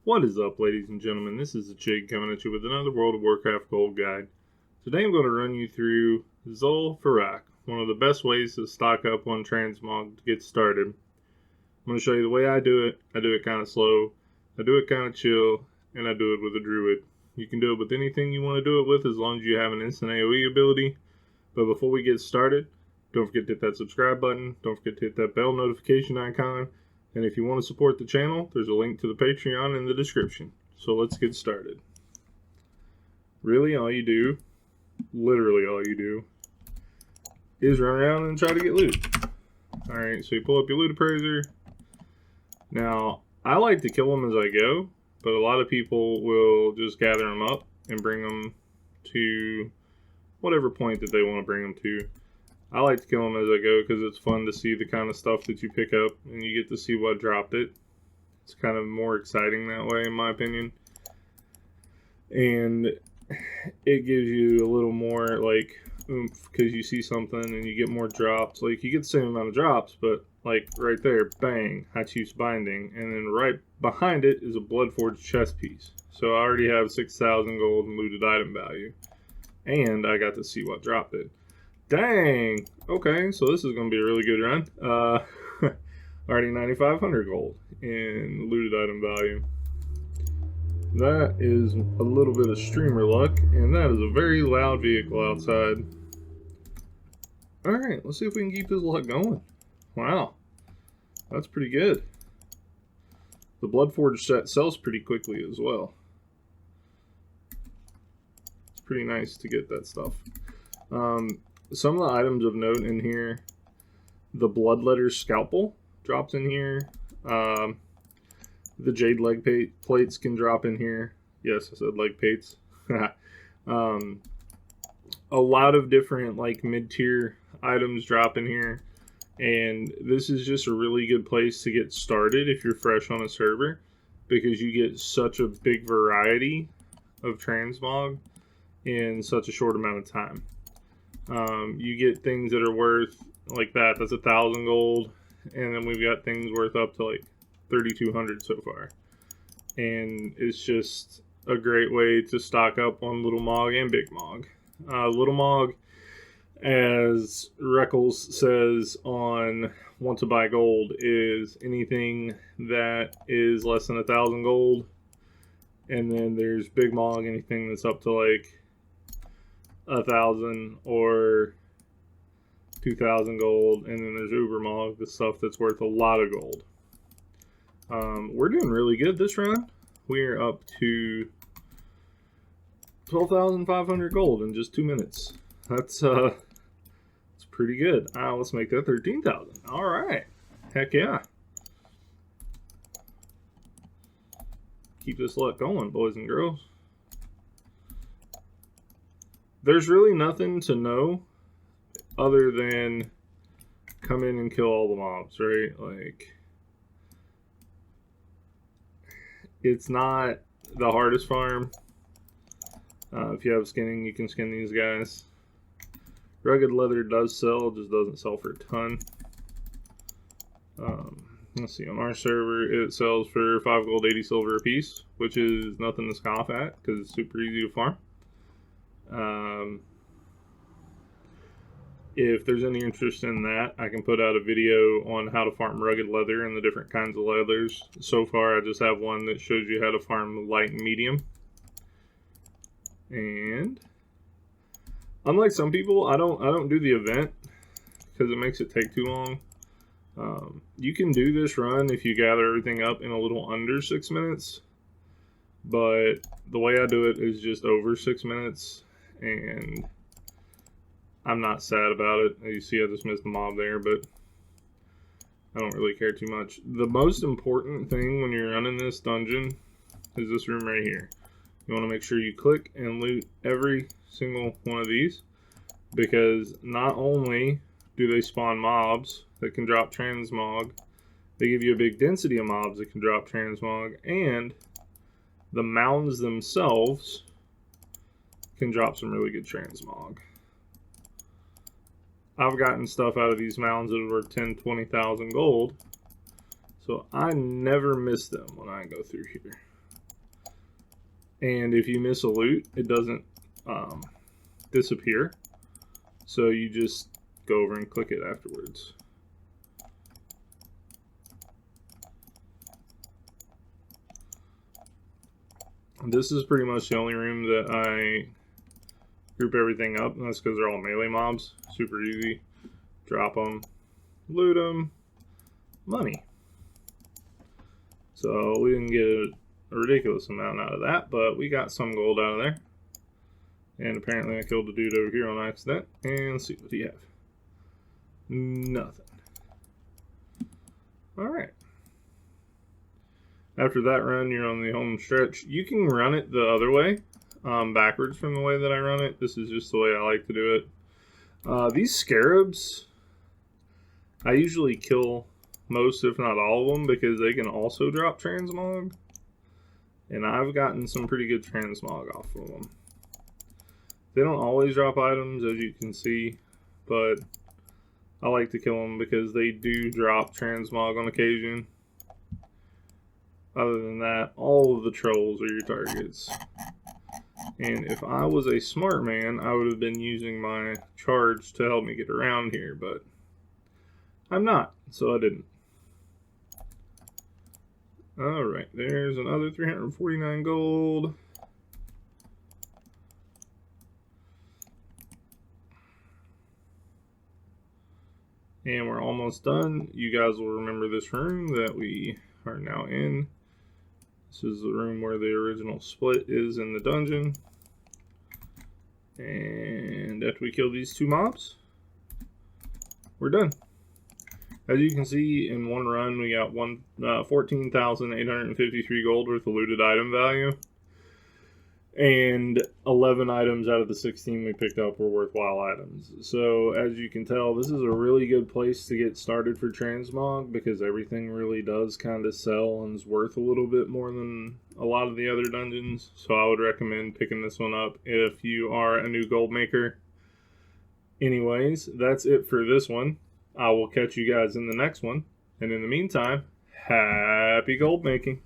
What is up, ladies and gentlemen? This is the Chig coming at you with another World of Warcraft Gold Guide. Today I'm going to run you through Zul Farrak, one of the best ways to stock up on transmog to get started. I'm going to show you the way I do it. I do it kind of slow, I do it kind of chill, and I do it with a druid. You can do it with anything you want to do it with as long as you have an instant AoE ability. But before we get started, don't forget to hit that subscribe button. Don't forget to hit that bell notification icon. And if you want to support the channel, there's a link to the Patreon in the description. So let's get started. Really, all you do, literally all you do, is run around and try to get loot. Alright, so you pull up your loot appraiser. Now, I like to kill them as I go, but a lot of people will just gather them up and bring them to whatever point that they want to bring them to. I like to kill them as I go because it's fun to see the kind of stuff that you pick up and you get to see what dropped it. It's kind of more exciting that way, in my opinion. And it gives you a little more like oomph because you see something and you get more drops. Like you get the same amount of drops, but like right there, bang, High Chief's Binding. And then right behind it is a Bloodforged chest piece. So I already have 6,000 gold in looted item value. And I got to see what dropped it. Dang! Okay, so this is going to be a really good run. Already 9,500 gold in looted item value. That is a little bit of streamer luck, and that is a very loud vehicle outside. Alright, let's see if we can keep this luck going. Wow, that's pretty good. The Bloodforged set sells pretty quickly as well. It's pretty nice to get that stuff. Some of the items of note in here, the Bloodletter Scalpel drops in here. The Jade leg plates can drop in here. Yes, I said leg plates. A lot of different like mid-tier items drop in here. And this is just a really good place to get started if you're fresh on a server, because you get such a big variety of transmog in such a short amount of time. You get things that are worth like that's 1,000 gold, and then we've got things worth up to like 3,200 so far. And it's just a great way to stock up on Little Mog and Big Mog. Little Mog, as Reckles says on Want to Buy Gold, is anything that is less than 1,000 gold. And then there's Big Mog, anything that's up to like 1,000 or 2,000 gold, and then there's Uber Mog, the stuff that's worth a lot of gold. We're doing really good this round. We're up to 12,500 gold in just 2 minutes. That's pretty good. Let's make that 13,000. All right, heck yeah. Keep this luck going, boys and girls. There's really nothing to know other than come in and kill all the mobs, right? Like, it's not the hardest farm. If you have skinning, you can skin these guys. Rugged leather does sell, just doesn't sell for a ton. Let's see, on our server it sells for 5 gold, 80 silver a piece, which is nothing to scoff at because it's super easy to farm. If there's any interest in that, I can put out a video on how to farm rugged leather and the different kinds of leathers. So far, I just have one that shows you how to farm light and medium. And unlike some people, I don't do the event because it makes it take too long. You can do this run if you gather everything up in a little under 6 minutes, but the way I do it is just over 6 minutes. And I'm not sad about it. You see I just missed the mob there, but I don't really care too much. The most important thing when you're running this dungeon is this room right here. You want to make sure you click and loot every single one of these, because not only do they spawn mobs that can drop transmog, they give you a big density of mobs that can drop transmog, and the mounds themselves can drop some really good transmog. I've gotten stuff out of these mounds that are worth 10,000, 20,000 gold, so I never miss them when I go through here. And if you miss a loot, it doesn't disappear. So you just go over and click it afterwards. This is pretty much the only room that I group everything up, and that's because they're all melee mobs. Super easy. Drop them, loot them, money. So we didn't get a ridiculous amount out of that, but we got some gold out of there. And apparently I killed a dude over here on accident. And let's see what he have. Nothing. Alright. After that run, you're on the home stretch. You can run it the other way, backwards from the way that I run it. This is just the way I like to do it. These scarabs, I usually kill most, if not all of them, because they can also drop transmog. And I've gotten some pretty good transmog off of them. They don't always drop items, as you can see, but I like to kill them because they do drop transmog on occasion. Other than that, all of the trolls are your targets. And if I was a smart man, I would have been using my charge to help me get around here, but I'm not, so I didn't. Alright, there's another 349 gold. And we're almost done. You guys will remember this room that we are now in. This is the room where the original split is in the dungeon. And after we kill these two mobs, we're done. As you can see, in one run, we got 14,853 gold worth of looted item value. And 11 items out of the 16 we picked up were worthwhile items. So, as you can tell, this is a really good place to get started for transmog because everything really does kind of sell and is worth a little bit more than a lot of the other dungeons. So I would recommend picking this one up if you are a new gold maker. Anyways, that's it for this one. I will catch you guys in the next one. And in the meantime, happy gold making.